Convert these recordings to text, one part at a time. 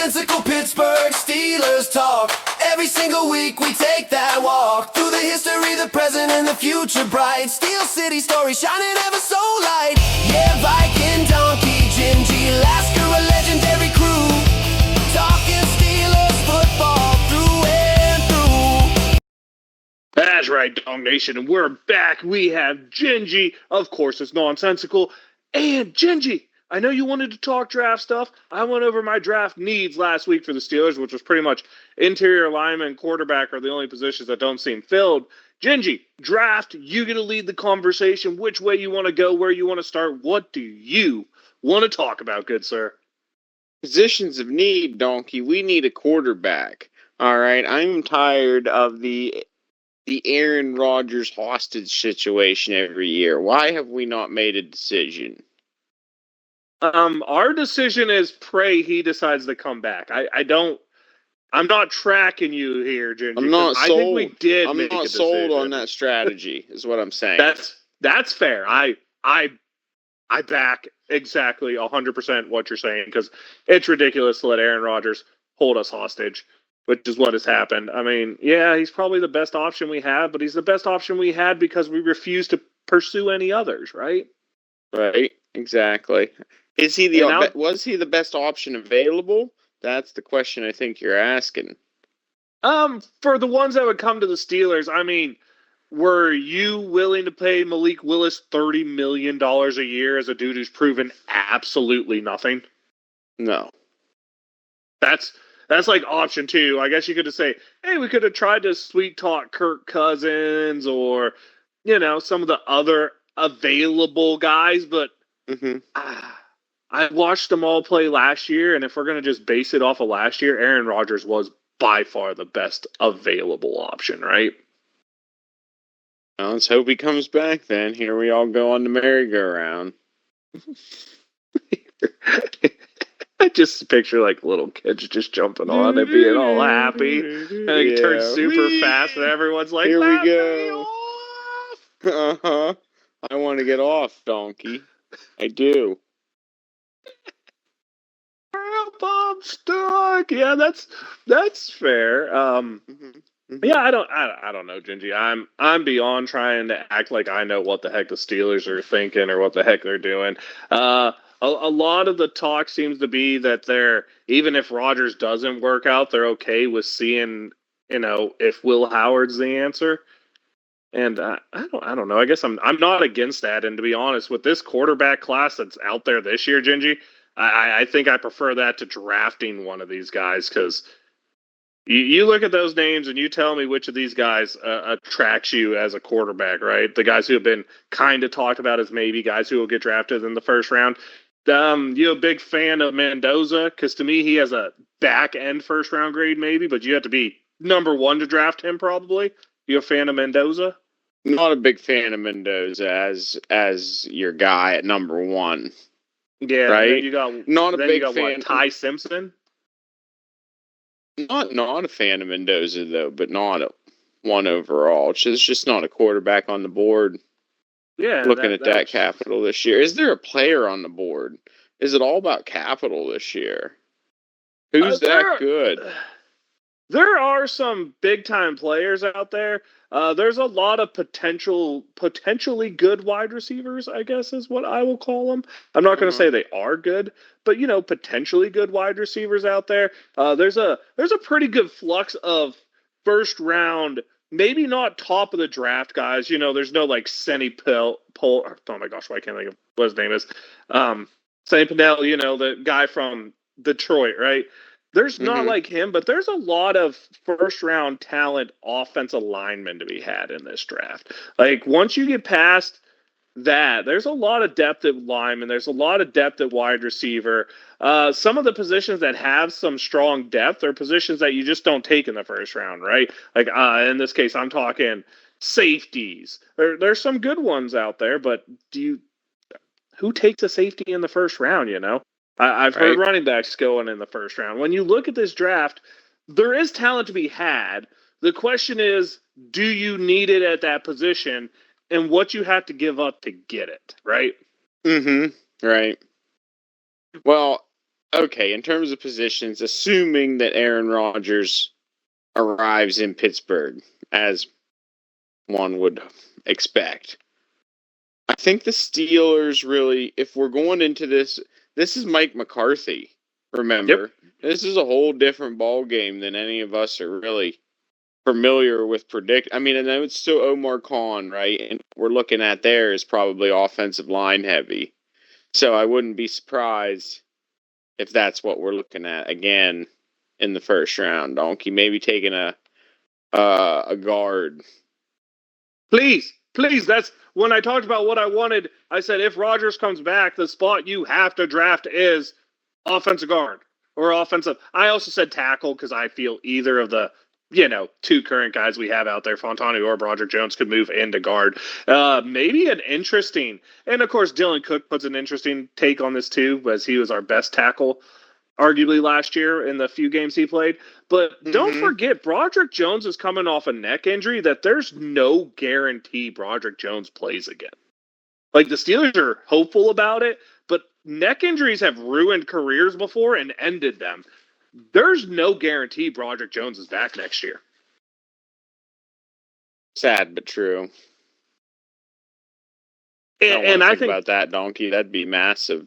Nonsensical Pittsburgh Steelers talk. Every single week we take that walk through the history, the present, and the future bright. Steel City stories shining ever so light. Yeah, Viking, Donkey, Gingy, Lasker, a legendary crew. Talking Steelers football through and through. That's right, Dong Nation, and we're back. We have Gingy, of course, it's Nonsensical, and Gingy. I know you wanted to talk draft stuff. I went over my draft needs last week for the Steelers, which was pretty much interior lineman and quarterback are the only positions that don't seem filled. Gingy, draft, you get to lead the conversation. Which way you want to go, where you want to start. What do you want to talk about, good sir? Positions of need, Donkey. We need a quarterback. All right, I'm tired of the Aaron Rodgers hostage situation every year. Why have we not made a decision? Our decision is pray he decides to come back. I'm not tracking you here, Gingy. I'm not sold. I think we did. I'm make not a sold decision. on that strategy. Is what I'm saying. That's fair. I back exactly 100% what you're saying because it's ridiculous to let Aaron Rodgers hold us hostage, which is what has happened. I mean, yeah, he's probably the best option we have, but he's the best option we had because we refused to pursue any others, right? Right. Exactly. Was he the best option available? That's the question I think you're asking. For the ones that would come to the Steelers, I mean, were you willing to pay Malik Willis $30 million a year as a dude who's proven absolutely nothing? No. That's like option two. I guess you could just say, hey, we could have tried to sweet talk Kirk Cousins or, some of the other available guys, but I watched them all play last year, and if we're going to just base it off of last year, Aaron Rodgers was by far the best available option, right? Well, let's hope he comes back then. Here we all go on the merry-go-round. I just picture like little kids just jumping on and being all happy, and it turns super fast, and everyone's like, "Here we go!" I want to get off, Donkey. I do. I'm stuck. Yeah, that's fair. Yeah, I don't know, Gingy. I'm beyond trying to act like I know what the heck the Steelers are thinking or what the heck they're doing. A lot of the talk seems to be that even if Rodgers doesn't work out, they're okay with seeing, if Will Howard's the answer. And I don't know. I guess I'm not against that. And to be honest, with this quarterback class that's out there this year, Gingy, I think I prefer that to drafting one of these guys because you look at those names and you tell me which of these guys attracts you as a quarterback, right? The guys who have been kind of talked about as maybe guys who will get drafted in the first round. You a big fan of Mendoza? Because to me, he has a back-end first-round grade maybe, but you have to be number one to draft him probably. You a fan of Mendoza? Not a big fan of Mendoza as your guy at number one. Yeah, right. You got not a big fan. What, Ty Simpson? Not a fan of Mendoza though, but not a one overall. It's just not a quarterback on the board. Yeah, looking at that capital this year. Is there a player on the board? Is it all about capital this year? Who's that good? There are some big-time players out there. There's a lot of potentially good wide receivers, I guess is what I will call them. I'm not going to say they are good, but, potentially good wide receivers out there. There's a pretty good flux of first-round, maybe not top of the draft guys. There's no, like, Senny Pell. Oh, my gosh, why can't I think of what his name is? Senny Pennell, the guy from Detroit, right? There's not like him, but there's a lot of first-round talent offensive linemen to be had in this draft. Like, once you get past that, there's a lot of depth at linemen. There's a lot of depth at wide receiver. Some of the positions that have some strong depth are positions that you just don't take in the first round, right? Like, in this case, I'm talking safeties. There's some good ones out there, but who takes a safety in the first round, I've heard running backs going in the first round. When you look at this draft, there is talent to be had. The question is, do you need it at that position and what you have to give up to get it, right? Right. Well, okay, in terms of positions, assuming that Aaron Rodgers arrives in Pittsburgh, as one would expect, I think the Steelers really, if we're going into this, this is Mike McCarthy. Remember, this is a whole different ball game than any of us are really familiar with. I mean, and then it's still Omar Khan, right? And we're looking at there is probably offensive line heavy. So I wouldn't be surprised if that's what we're looking at again in the first round. Donkey maybe taking a guard. Please. That's when I talked about what I wanted. I said if Rodgers comes back, the spot you have to draft is offensive guard or offensive. I also said tackle because I feel either of the two current guys we have out there, Fontana or Broderick Jones, could move into guard. Maybe an interesting, and of course Dylan Cook puts an interesting take on this too, as he was our best tackle arguably last year in the few games he played. But don't forget, Broderick Jones is coming off a neck injury that there's no guarantee Broderick Jones plays again. Like, the Steelers are hopeful about it, but neck injuries have ruined careers before and ended them. There's no guarantee Broderick Jones is back next year. Sad but true. And I think about that, Donkey. That'd be massive.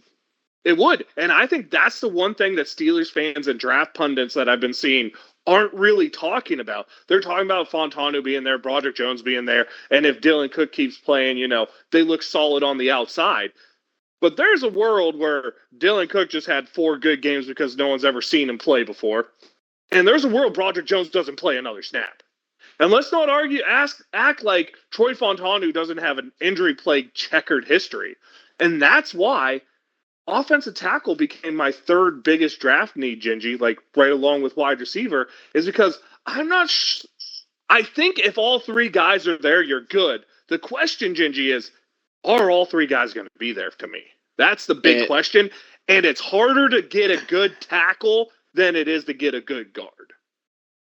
It would. And I think that's the one thing that Steelers fans and draft pundits that I've been seeing aren't really talking about. They're talking about Fontana being there, Broderick Jones being there, and if Dylan Cook keeps playing, they look solid on the outside. But there's a world where Dylan Cook just had 4 good games because no one's ever seen him play before. And there's a world Broderick Jones doesn't play another snap. And let's not act like Troy Fontana doesn't have an injury-plagued checkered history. And that's why offensive tackle became my third biggest draft need, Gingy, like right along with wide receiver, is because I'm not I think if all 3 guys are there, you're good. The question, Gingy, is, are all 3 guys going to be there to me? That's the big question. And it's harder to get a good tackle than it is to get a good guard.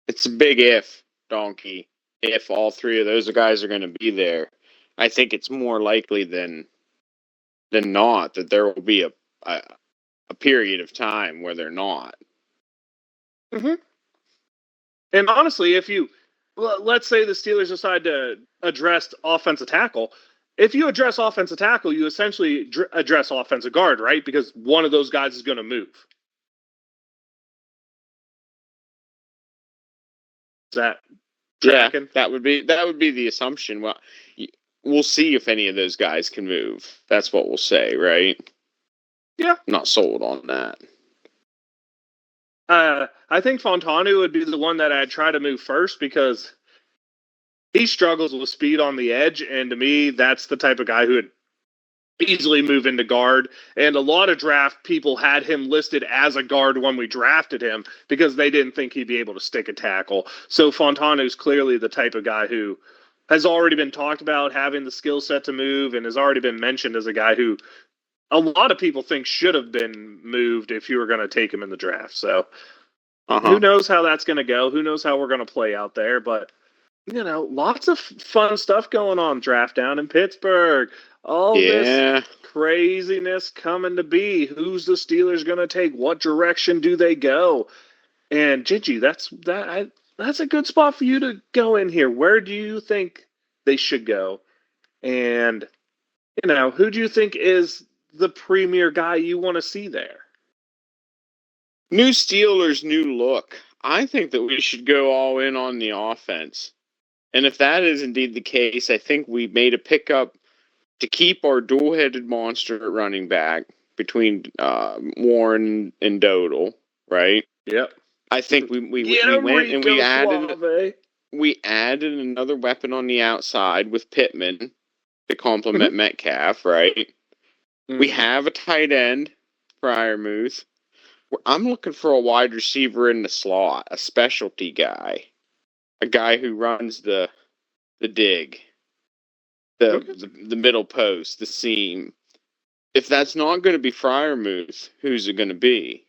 It's a big if, Donkey. If all 3 of those guys are going to be there, I think it's more likely than not that there will be a period of time where they're not. And honestly, let's say the Steelers decide to address offensive tackle. If you address offensive tackle, you essentially address offensive guard, right? Because one of those guys is going to move. Is that tracking? Yeah, that would be the assumption. Well, we'll see if any of those guys can move. That's what we'll say, right? Yeah. Not sold on that. I think Fontana would be the one that I'd try to move first because he struggles with speed on the edge, and to me, that's the type of guy who would easily move into guard. And a lot of draft people had him listed as a guard when we drafted him because they didn't think he'd be able to stick a tackle. So Fontana is clearly the type of guy who has already been talked about having the skill set to move and has already been mentioned as a guy who a lot of people think should have been moved if you were going to take him in the draft. So who knows how that's going to go? Who knows how we're going to play out there? But, lots of fun stuff going on draft down in Pittsburgh. All this craziness coming to be. Who's the Steelers going to take? What direction do they go? And Gingy, that's a good spot for you to go in here. Where do you think they should go? And, who do you think is the premier guy you want to see there? New Steelers, new look. I think that we should go all in on the offense. And if that is indeed the case, I think we made a pickup to keep our dual-headed monster at running back between Warren and Dodal, right? Yep. I think we went and we added another weapon on the outside with Pittman to complement Metcalf, right? We have a tight end, Freiermuth. I'm looking for a wide receiver in the slot, a specialty guy, a guy who runs the dig, the middle post, the seam. If that's not going to be Freiermuth, who's it going to be?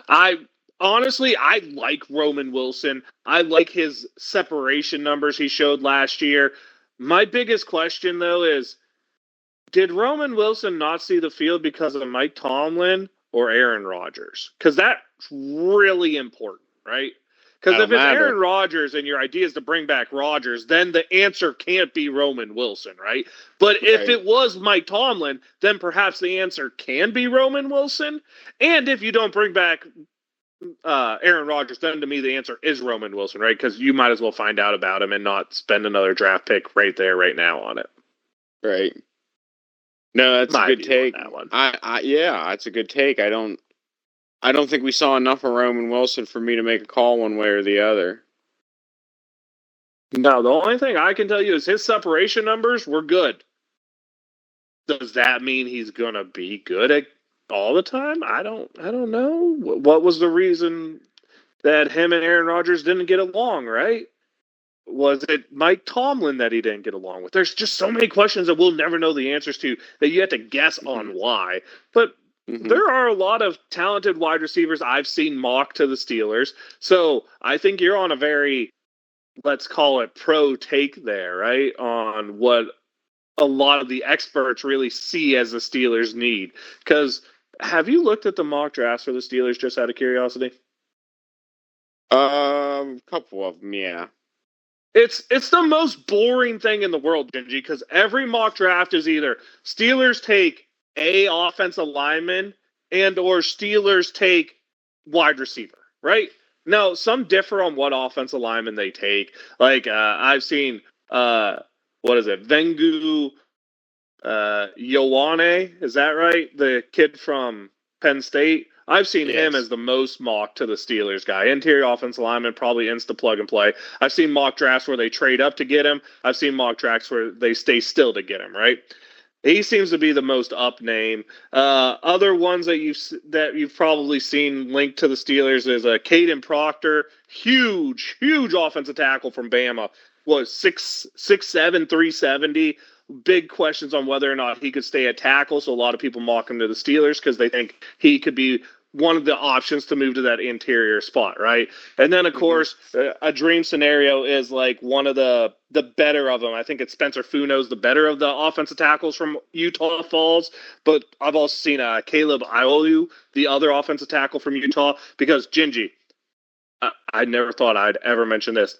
I like Roman Wilson. I like his separation numbers he showed last year. My biggest question, though, is Did Roman Wilson not see the field because of Mike Tomlin or Aaron Rodgers? Because that's really important, right? That Because if don't it's Aaron matter. Rodgers and your idea is to bring back Rodgers, then the answer can't be Roman Wilson, right? But if Right. it was Mike Tomlin, then perhaps the answer can be Roman Wilson. And if you don't bring back Aaron Rodgers, then to me the answer is Roman Wilson, right? Because you might as well find out about him and not spend another draft pick right there, right now on it. Right. No, that's a My good view on take. that one. Yeah, that's a good take. I don't think we saw enough of Roman Wilson for me to make a call one way or the other. No, the only thing I can tell you is his separation numbers were good. Does that mean he's gonna be good at all the time? I don't know. What was the reason that him and Aaron Rodgers didn't get along, right? Was it Mike Tomlin that he didn't get along with? There's just so many questions that we'll never know the answers to that you have to guess on why. But there are a lot of talented wide receivers I've seen mock to the Steelers. So I think you're on a very, let's call it, pro take there, right? On what a lot of the experts really see as the Steelers need. Because have you looked at the mock drafts for the Steelers just out of curiosity? A couple of them, yeah. It's the most boring thing in the world, Gingy, because every mock draft is either Steelers take a offensive lineman and or Steelers take wide receiver, right? Now, some differ on what offensive lineman they take. Like I've seen what is it, Vengu Ioane, is that right? The kid from Penn State. I've seen him Yes. as the most mocked to the Steelers guy. Interior offensive lineman, probably insta plug and play. I've seen mock drafts where they trade up to get him. I've seen mock drafts where they stay still to get him, right? He seems to be the most up name. Other ones that you've probably seen linked to the Steelers is Caden Proctor, huge offensive tackle from Bama. Was 6'7", 370. Big questions on whether or not he could stay at tackle. So a lot of people mock him to the Steelers because they think he could be one of the options to move to that interior spot, right? And then, of course, a dream scenario is like one of the better of them. I think it's Spencer Funo's the better of the offensive tackles from Utah Falls, but I've also seen Caleb Iolu, the other offensive tackle from Utah, because Gingy, I never thought I'd ever mention this.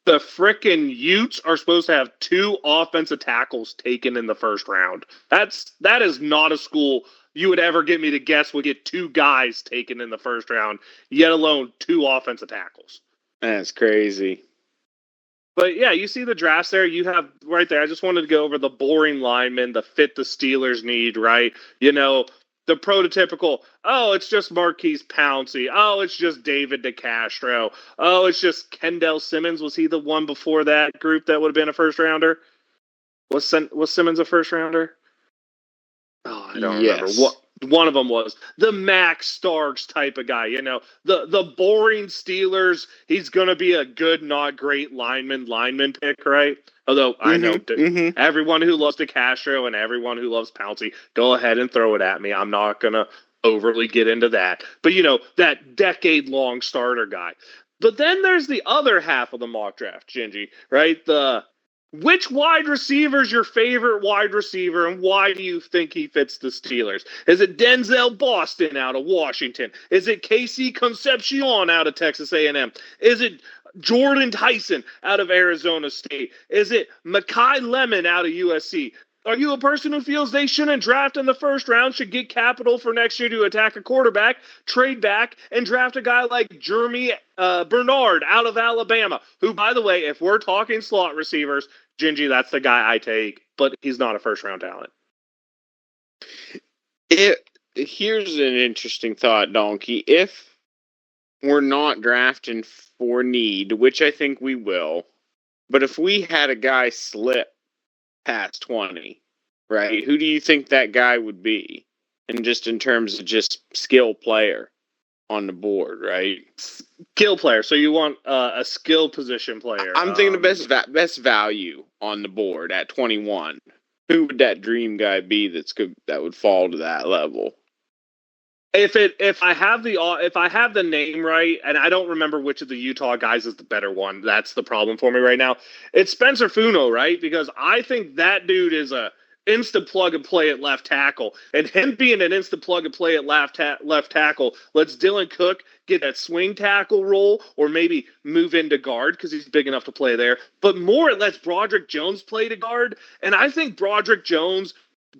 The frickin' Utes are supposed to have 2 offensive tackles taken in the first round. That is not a school you would ever get me to guess would get 2 guys taken in the first round, yet alone 2 offensive tackles. That's crazy. But yeah, you see the drafts there. You have right there. I just wanted to go over the boring linemen, the fit the Steelers need, right? You know, the prototypical, oh, it's just Marquise Pouncey. Oh, it's just David DeCastro. Oh, it's just Kendall Simmons. Was he the one before that group that would have been a first rounder? Was Simmons a first rounder? Oh, I don't remember. Yes. One of them was the Max Starks type of guy. You know, the boring Steelers. He's gonna be a good, not great lineman pick, right? Although I know everyone who loves DeCastro and everyone who loves Pouncey, go ahead and throw it at me. I'm not gonna overly get into that. But you know, that decade-long starter guy. But then there's the other half of the mock draft, Gingy, right? Which wide receiver is your favorite wide receiver, and why do you think he fits the Steelers? Is it Denzel Boston out of Washington? Is it Casey Concepcion out of Texas A&M? Is it Jordan Tyson out of Arizona State? Is it Makai Lemon out of USC? Are you a person who feels they shouldn't draft in the first round, should get capital for next year to attack a quarterback, trade back, and draft a guy like Jeremy Bernard out of Alabama, who, by the way, if we're talking slot receivers, Gingy, that's the guy I take, but he's not a first-round talent. Here's an interesting thought, Donkey. If we're not drafting for need, which I think we will, but if we had a guy slip past 20, right, who do you think that guy would be? And just in terms of just skill player on the board, right? Skill player. So you want a skill position player. I'm thinking the best value on the board at 21. Who would that dream guy be that would fall to that level? If I have the name right, and I don't remember which of the Utah guys is the better one, that's the problem for me right now. It's Spencer Funo, right? Because I think that dude is instant plug and play at left tackle. And him being an instant plug and play at left tackle lets Dylan Cook get that swing tackle role or maybe move into guard because he's big enough to play there. But more, it lets Broderick Jones play to guard. And I think Broderick Jones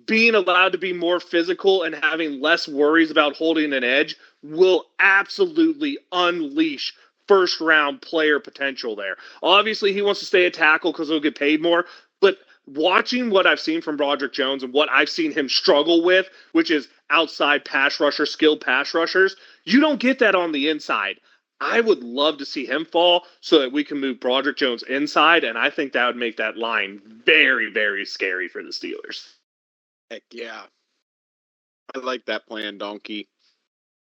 being allowed to be more physical and having less worries about holding an edge will absolutely unleash first round player potential there. Obviously, he wants to stay at tackle because he'll get paid more, but watching what I've seen from Broderick Jones and what I've seen him struggle with, which is outside pass rusher, skilled pass rushers, you don't get that on the inside. I would love to see him fall so that we can move Broderick Jones inside, and I think that would make that line very, very scary for the Steelers. Heck yeah. I like that plan, Donkey.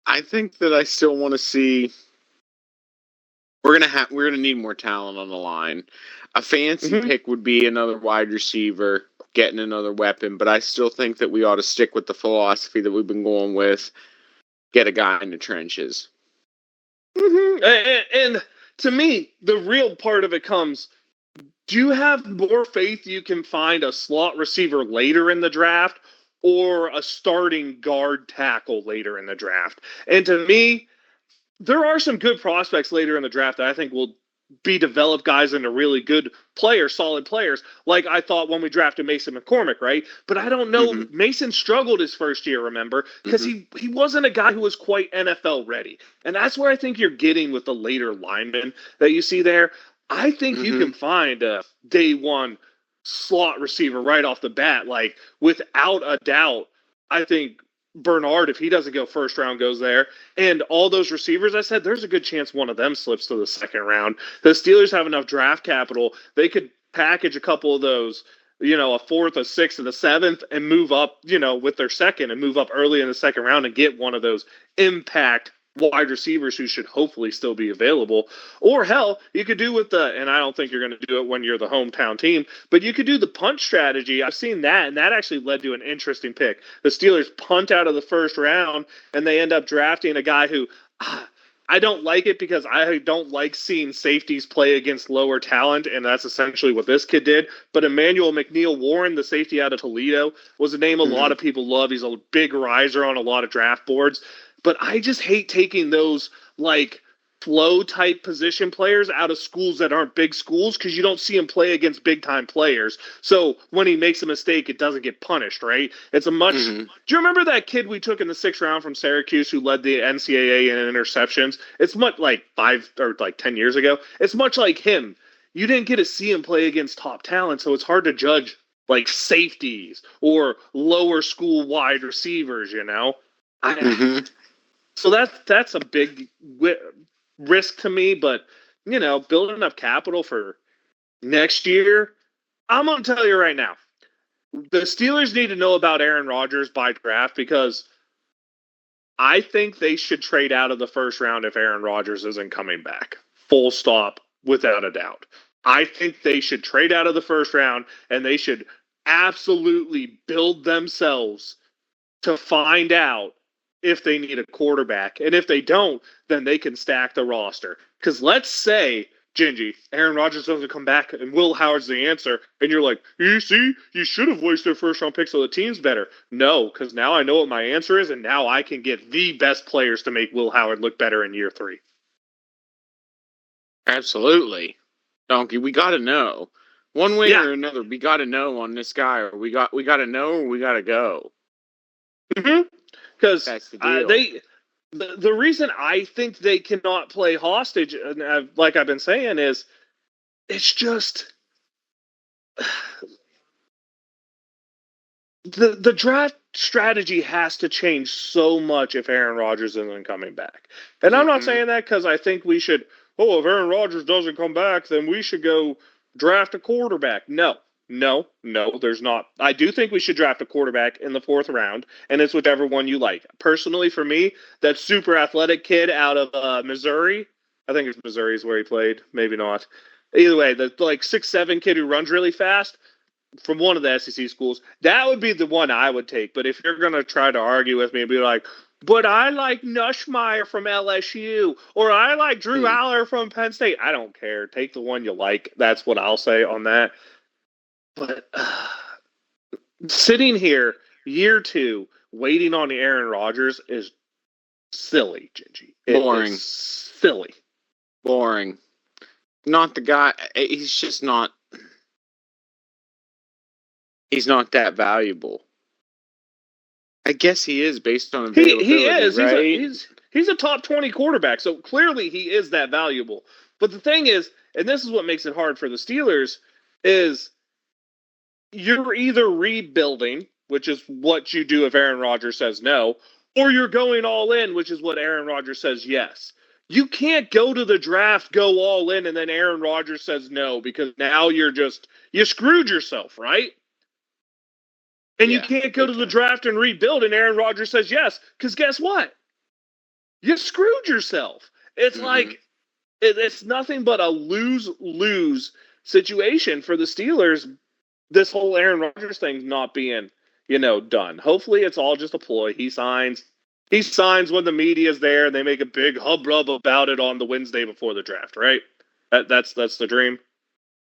I think that I still want to see. We're gonna need more talent on the line. A fancy pick would be another wide receiver, getting another weapon, but I still think that we ought to stick with the philosophy that we've been going with. Get a guy in the trenches. And to me, the real part of it comes, do you have more faith you can find a slot receiver later in the draft or a starting guard tackle later in the draft? And to me, there are some good prospects later in the draft that I think will be developed guys into really good players, solid players, like I thought when we drafted Mason McCormick, right? But I don't know. Mason struggled his first year, remember? Because he wasn't a guy who was quite NFL ready. And that's where I think you're getting with the later linemen that you see there. I think you can find a day one slot receiver right off the bat. Like, without a doubt, I think Bernard, if he doesn't go first round, goes there. And all those receivers I said, there's a good chance one of them slips to the second round. The Steelers have enough draft capital. They could package a couple of those, a fourth, a sixth, and a seventh and move up, with their second and move up early in the second round and get one of those impact wide receivers who should hopefully still be available. Or hell, you could do with and I don't think you're going to do it when you're the hometown team, but you could do the punt strategy. I've seen that, and that actually led to an interesting pick. The Steelers punt out of the first round, and they end up drafting a guy who I don't like it because I don't like seeing safeties play against lower talent, and that's essentially what this kid did. But Emmanuel McNeil-Warren, the safety out of Toledo, was a name a lot of people love. He's a big riser on a lot of draft boards. But I just hate taking those, flow type position players out of schools that aren't big schools because you don't see him play against big time players. So when he makes a mistake, it doesn't get punished, right? It's a much. Do you remember that kid we took in the 6th round from Syracuse who led the NCAA in interceptions? It's much like 5 or 10 years ago. It's much like him. You didn't get to see him play against top talent, so it's hard to judge safeties or lower school wide receivers. So that's a big risk to me, but building enough capital for next year, I'm going to tell you right now, the Steelers need to know about Aaron Rodgers by draft because I think they should trade out of the first round if Aaron Rodgers isn't coming back. Full stop, without a doubt. I think they should trade out of the first round and they should absolutely build themselves to find out if they need a quarterback. And if they don't, then they can stack the roster. Because let's say, Gingy, Aaron Rodgers doesn't come back and Will Howard's the answer. And you're like, you see, you should have wasted their first round pick so the team's better. No, because now I know what my answer is, and now I can get the best players to make Will Howard look better in year 3. Absolutely. Donkey, we got to know. One way or another, we got to know on this guy, or we got to know, or we got to go. Because the reason I think they cannot play hostage, like I've been saying, is it's just the draft strategy has to change so much if Aaron Rodgers isn't coming back. And I'm not saying that because I think we should, if Aaron Rodgers doesn't come back, then we should go draft a quarterback. No, there's not. I do think we should draft a quarterback in the 4th round, and it's whichever one you like. Personally, for me, that super athletic kid out of Missouri, I think it's Missouri is where he played, maybe not. Either way, the 6'7" kid who runs really fast from one of the SEC schools, that would be the one I would take. But if you're going to try to argue with me and be like, but I like Nussmeier from LSU, or I like Drew Aller from Penn State, I don't care. Take the one you like. That's what I'll say on that. But Sitting here, year 2, waiting on Aaron Rodgers is silly, Gingy. It Boring. is silly. Boring. Not the guy. He's just not. He's not that valuable. I guess he is based on availability, He is. right? He's a top 20 quarterback, so clearly he is that valuable. But the thing is, and this is what makes it hard for the Steelers, is you're either rebuilding, which is what you do if Aaron Rodgers says no, or you're going all in, which is what Aaron Rodgers says yes. You can't go to the draft, go all in, and then Aaron Rodgers says no, because now you screwed yourself, right? And you can't go to the draft and rebuild, and Aaron Rodgers says yes, because guess what? You screwed yourself. It's like it's nothing but a lose-lose situation for the Steelers. This whole Aaron Rodgers thing's not being, done. Hopefully, it's all just a ploy. He signs when the media's there, and they make a big hubbub about it on the Wednesday before the draft, right? That's the dream.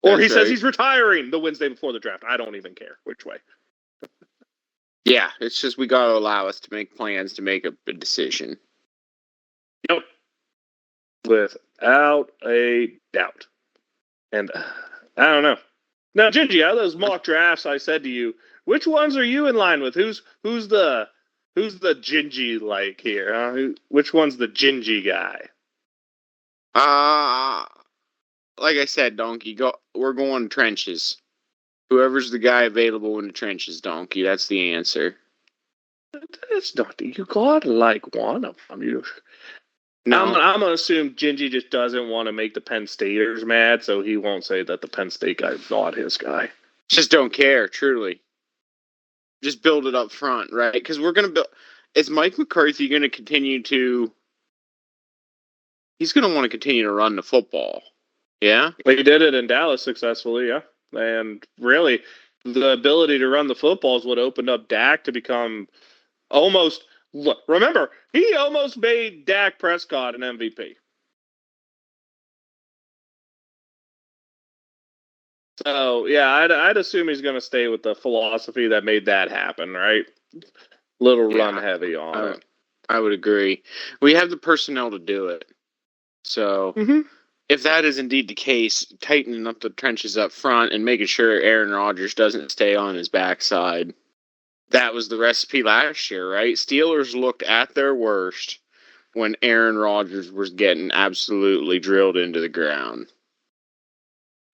Or he says he's retiring the Wednesday before the draft. I don't even care which way. Yeah, it's just we got to allow us to make plans to make a decision. Yep. Without a doubt. And I don't know. Now, Gingy, out of those mock drafts I said to you, which ones are you in line with? Who's the Gingy like here? Huh? Which one's the Gingy guy? Like I said, Donkey, we're going trenches. Whoever's the guy available in the trenches, Donkey, that's the answer. That's not. You gotta like one of them. No. I'm gonna assume Gingy just doesn't want to make the Penn Staters mad, so he won't say that the Penn State guy's not his guy. Just don't care, truly. Just build it up front, right? Because we're gonna build. Is Mike McCarthy going to continue to? He's going to want to continue to run the football. Yeah? Well, he did it in Dallas successfully, yeah. And really, the ability to run the football is what opened up Dak to become almost. Look, remember, he almost made Dak Prescott an MVP. So, yeah, I'd assume he's going to stay with the philosophy that made that happen, right? Little run heavy on it. I would agree. We have the personnel to do it. So, if that is indeed the case, tightening up the trenches up front and making sure Aaron Rodgers doesn't stay on his backside. That was the recipe last year, right? Steelers looked at their worst when Aaron Rodgers was getting absolutely drilled into the ground.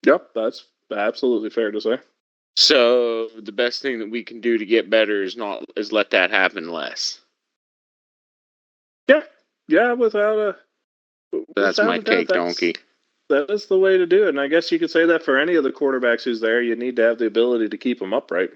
Yep, that's absolutely fair to say. So the best thing that we can do to get better is let that happen less. Yeah, without that's my take, Donkey. That is the way to do it, and I guess you could say that for any of the quarterbacks who's there. You need to have the ability to keep them upright,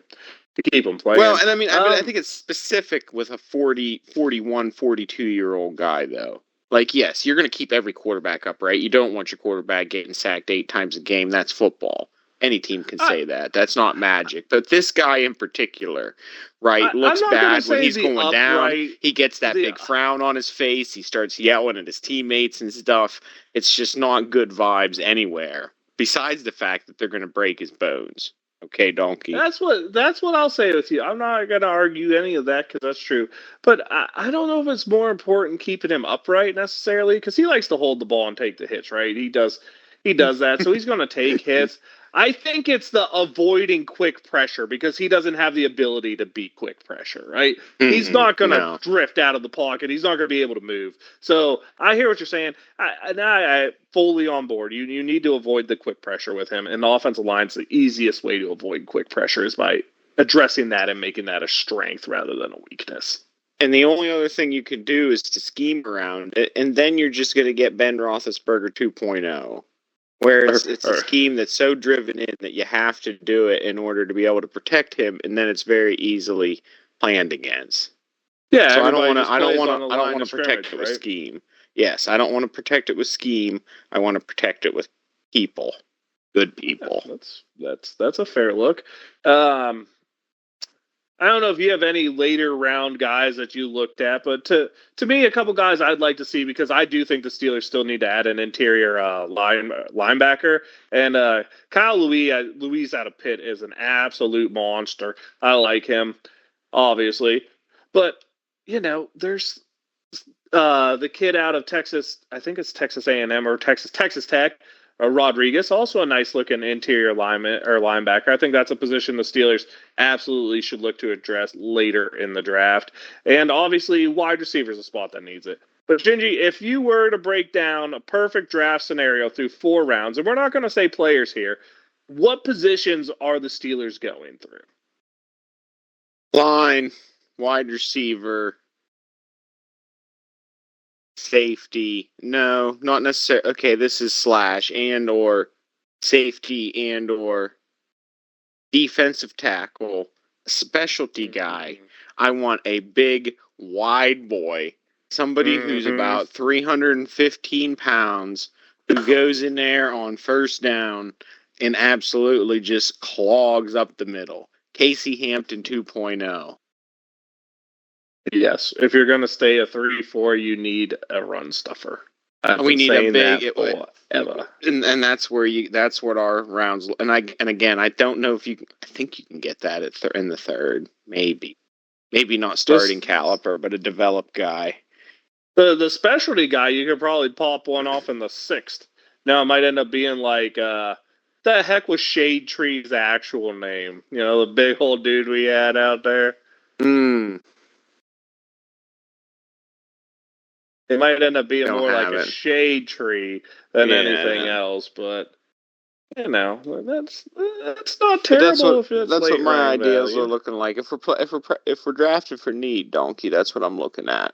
to keep them playing. Well, and I mean, I think it's specific with a 40, 41, 42-year-old guy, though. Like, yes, you're going to keep every quarterback upright. You don't want your quarterback getting sacked 8 times a game. That's football. Any team can say that. That's not magic. But this guy in particular, right, looks bad when he's going down. He gets that big frown on his face. He starts yelling at his teammates and stuff. It's just not good vibes anywhere, besides the fact that they're going to break his bones. Okay, Donkey. That's what I'll say with you. I'm not going to argue any of that because that's true. But I don't know if it's more important keeping him upright necessarily because he likes to hold the ball and take the hits, right? He does that, so he's going to take hits. I think it's the avoiding quick pressure because he doesn't have the ability to beat quick pressure, right? He's not going to drift out of the pocket. He's not going to be able to move. So I hear what you're saying. I fully on board. You need to avoid the quick pressure with him. And the offensive line's the easiest way to avoid quick pressure is by addressing that and making that a strength rather than a weakness. And the only other thing you can do is to scheme around it, and then you're just going to get Ben Roethlisberger 2.0. Where it's a scheme that's so driven in that you have to do it in order to be able to protect him, and then it's very easily planned against. Yeah, so I don't want to protect it with scheme. Yes, I don't want to protect it with scheme. I want to protect it with people, good people. Yeah, that's a fair look. I I don't know if you have any later round guys that you looked at, but to me, a couple guys I'd like to see because I do think the Steelers still need to add an interior linebacker. And Kyle Louise out of Pitt is an absolute monster. I like him, obviously, but there's the kid out of Texas. I think it's Texas A&M or Texas Tech. Rodriguez, also a nice looking interior lineman or linebacker. I think that's a position the Steelers absolutely should look to address later in the draft. And obviously, wide receiver is a spot that needs it. But Gingy, if you were to break down a perfect draft scenario through 4 rounds, and we're not going to say players here, what positions are the Steelers going through? Line, wide receiver, safety. No, not necessarily. Okay, this is slash and or safety and or defensive tackle, specialty guy. I want a big, wide boy, somebody who's about 315 pounds, who goes in there on first down and absolutely just clogs up the middle. Casey Hampton 2.0. Yes, if you're going to stay a 3-4, you need a run stuffer. We need a big, forever. and that's what our rounds. And again, I don't know if you. I think you can get that in the third, maybe not starting caliber, but a developed guy. The specialty guy, you could probably pop one off in the 6th. Now it might end up being like the heck was Shade Tree's actual name? The big old dude we had out there. It might end up being more like a shade tree than anything else, but that's not terrible. That's what my ideas are looking like. If we're drafted for need, Donkey, that's what I'm looking at.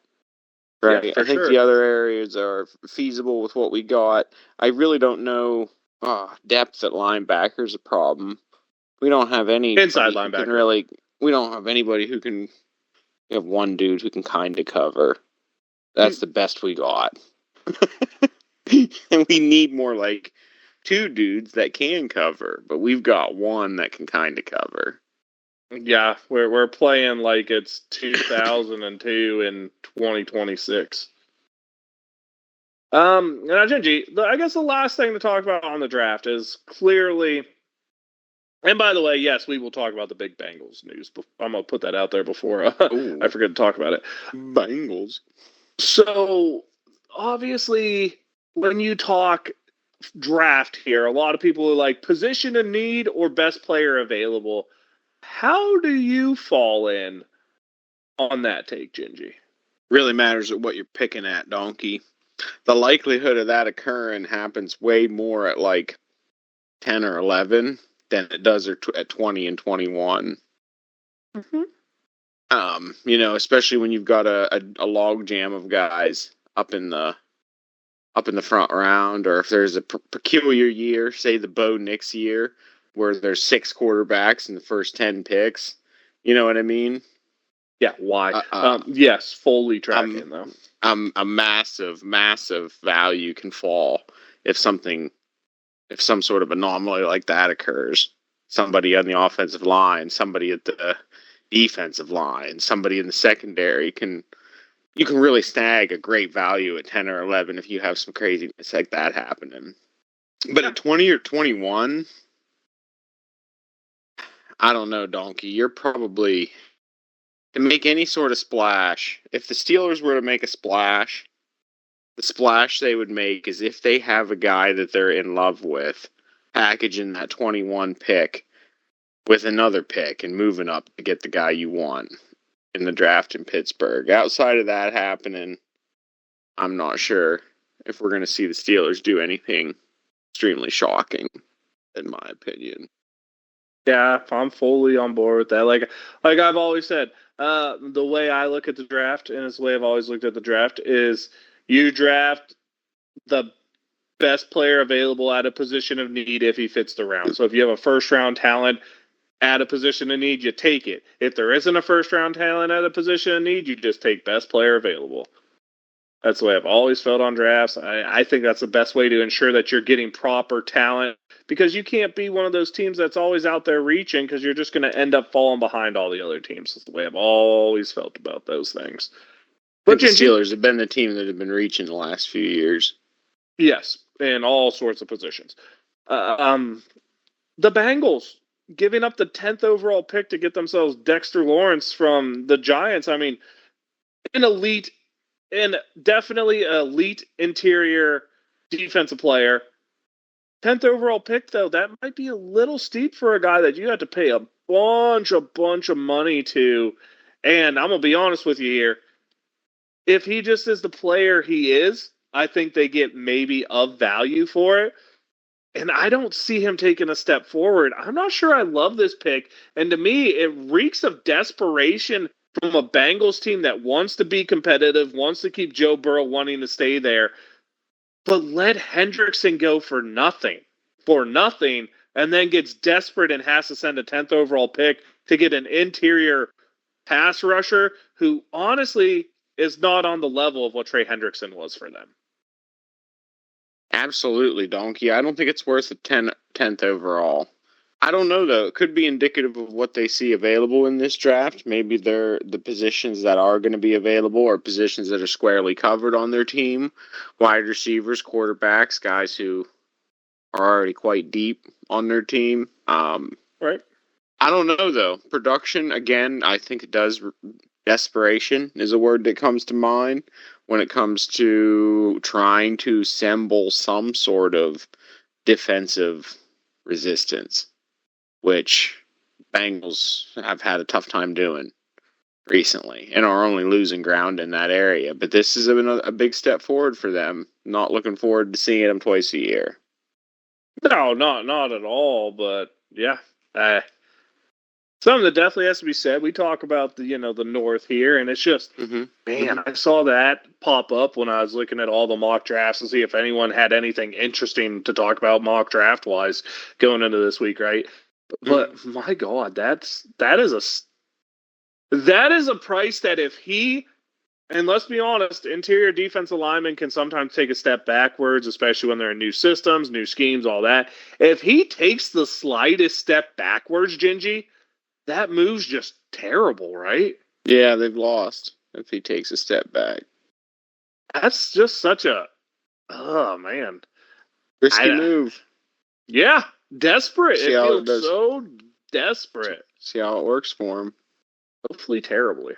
Right. Yeah, I think the other areas are feasible with what we got. I really don't know. Depth at linebacker is a problem. We don't have any inside linebacker. We don't have anybody who can. We have one dude who can kind of cover. That's the best we got. And we need more like 2 dudes that can cover, but we've got one that can kind of cover. Yeah, we're playing like it's 2002 and 2026. Now, Gingy, I guess the last thing to talk about on the draft is clearly. And by the way, yes, we will talk about the big Bengals news. I'm going to put that out there before I forget to talk about it. Bengals. So, obviously, when you talk draft here, a lot of people are like position of need or best player available. How do you fall in on that take, Gingy? Really matters what you're picking at, Donkey. The likelihood of that occurring happens way more at like 10 or 11 than it does at 20 and 21. Especially when you've got a log jam of guys up in the front round, or if there's a peculiar year, say the Bo Nix year, where there's 6 quarterbacks in the first 10 picks. You know what I mean? Yeah. Why? Yes, fully tracking though. A massive value can fall if some sort of anomaly like that occurs. Somebody on the offensive line, somebody at the defensive line, somebody in the secondary you can really snag a great value at 10 or 11 if you have some craziness like that happening. But at 20 or 21, I don't know, Donkey. You're probably to make any sort of splash. If the Steelers were to make a splash, the splash they would make is if they have a guy that they're in love with, packaging that 21 pick with another pick and moving up to get the guy you want in the draft in Pittsburgh. Outside of that happening, I'm not sure if we're going to see the Steelers do anything extremely shocking, in my opinion. Yeah, I'm fully on board with that. Like I've always said, the way I look at the draft, and it's the way I've always looked at the draft, is you draft the best player available at a position of need if he fits the round. So if you have a first-round talent at a position of need, you take it. If there isn't a first-round talent at a position of need, you just take best player available. That's the way I've always felt on drafts. I think that's the best way to ensure that you're getting proper talent because you can't be one of those teams that's always out there reaching because you're just going to end up falling behind all the other teams. That's the way I've always felt about those things. But the Steelers have been the team that have been reaching the last few years. Yes, in all sorts of positions. The Bengals giving up the 10th overall pick to get themselves Dexter Lawrence from the Giants. I mean, definitely elite interior defensive player. 10th overall pick, though, that might be a little steep for a guy that you have to pay a bunch of money to. And I'm going to be honest with you here. If he just is the player he is, I think they get maybe of value for it. And I don't see him taking a step forward. I'm not sure I love this pick. And to me, it reeks of desperation from a Bengals team that wants to be competitive, wants to keep Joe Burrow wanting to stay there, but let Hendrickson go for nothing, and then gets desperate and has to send a 10th overall pick to get an interior pass rusher who honestly is not on the level of what Trey Hendrickson was for them. Absolutely, Donkey. I don't think it's worth a 10th overall. I don't know, though. It could be indicative of what they see available in this draft. Maybe they're the positions that are going to be available or positions that are squarely covered on their team. Wide receivers, quarterbacks, guys who are already quite deep on their team. Right. I don't know, though. Production, again, I think it does. Desperation is a word that comes to mind when it comes to trying to assemble some sort of defensive resistance, which Bengals have had a tough time doing recently and are only losing ground in that area. But this is a big step forward for them. Not looking forward to seeing them twice a year. No, not at all. But yeah, something that definitely has to be said. We talk about the North here, and it's just man, I saw that pop up when I was looking at all the mock drafts to see if anyone had anything interesting to talk about mock draft wise going into this week, right? But my God, that is a price that if he, and let's be honest, interior defensive linemen can sometimes take a step backwards, especially when they're in new systems, new schemes, all that. If he takes the slightest step backwards, Gingy, that move's just terrible, right? Yeah, they've lost if he takes a step back. That's just such a, oh man, risky move. Yeah, desperate. See it how feels it does. So desperate. See how it works for him. Hopefully, terribly.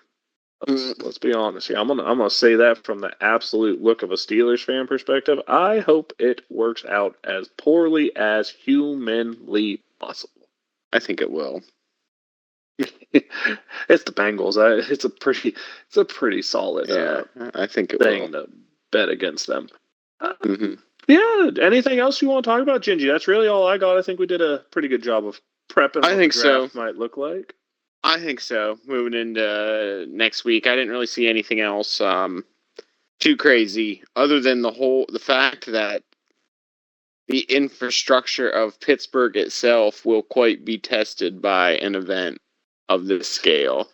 Let's be honest here. I'm gonna say that from the absolute look of a Steelers fan perspective. I hope it works out as poorly as humanly possible. I think it will. It's the Bengals. It's a pretty solid. I think it thing will. to bet against them. Yeah. Anything else you want to talk about, Gingy? That's really all I got. I think we did a pretty good job of prepping. I think the draft might look like. I think so. Moving into next week, I didn't really see anything else too crazy, other than the fact that the infrastructure of Pittsburgh itself will quite be tested by an event of this scale.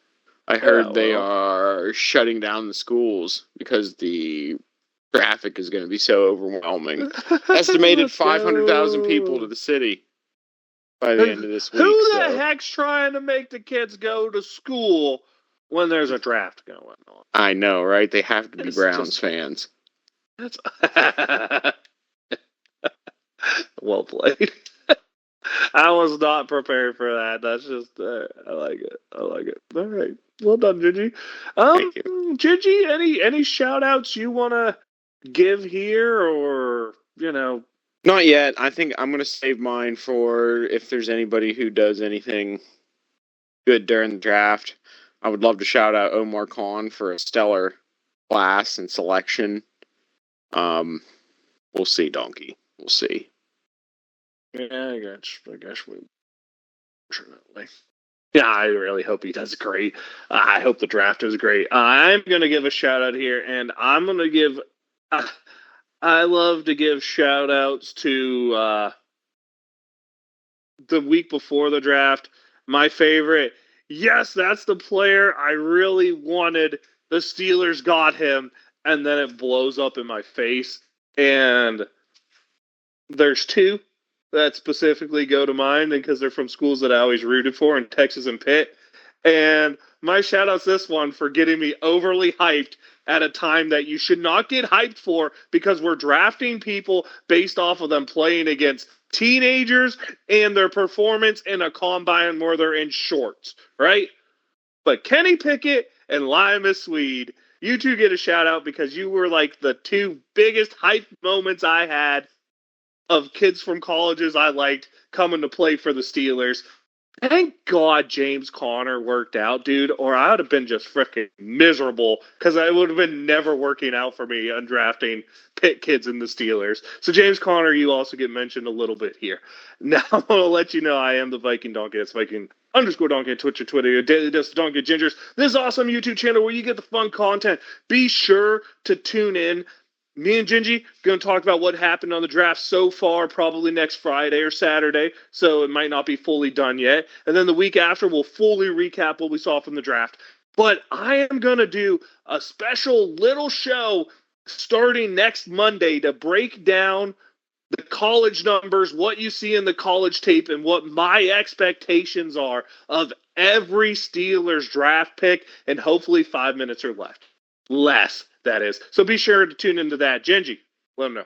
I heard they are shutting down the schools because the traffic is going to be so overwhelming. Estimated 500,000 people to the city by the end of this week. Who the heck's trying to make the kids go to school when there's a draft going on? I know, right? They have to be Browns fans. That's well played. I was not prepared for that. That's just I like it. All right, well done, Gingy. Thank you. Gingy, any shout outs you want to give here, or Not yet. I think I'm going to save mine for if there's anybody who does anything good during the draft. I would love to shout out Omar Khan for a stellar class and selection. We'll see, Donkey. We'll see. Yeah, I guess we. Fortunately. Yeah, I really hope he does great. I hope the draft is great. I'm going to give a shout out here, and I'm going to give. I love to give shout outs to the week before the draft. My favorite. Yes, that's the player I really wanted. The Steelers got him, and then it blows up in my face. And there's two. that specifically go to mind because they're from schools that I always rooted for in Texas and Pitt. And my shout out's this one for getting me overly hyped at a time that you should not get hyped for because we're drafting people based off of them playing against teenagers and their performance in a combine where they're in shorts, right? But Kenny Pickett and Limas Swede, you two get a shout out because you were like the two biggest hype moments I had of kids from colleges I liked coming to play for the Steelers. Thank God James Conner worked out, dude, or I would have been just freaking miserable because it would have been never working out for me undrafting Pitt kids in the Steelers. So James Conner, you also get mentioned a little bit here. Now I'm going to let you know I am the Viking Donkey. It's Viking _ Donkey on Twitch or Twitter, your daily dose of Donkey Gingers. This awesome YouTube channel where you get the fun content. Be sure to tune in. Me and Gingy going to talk about what happened on the draft so far, probably next Friday or Saturday, so it might not be fully done yet. And then the week after, we'll fully recap what we saw from the draft. But I am going to do a special little show starting next Monday to break down the college numbers, what you see in the college tape, and what my expectations are of every Steelers draft pick, and hopefully 5 minutes or less, that is. So be sure to tune into that. Gingy, let them know.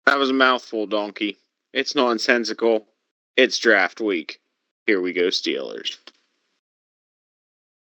That was a mouthful, Donkey. It's nonsensical. It's draft week. Here we go, Steelers.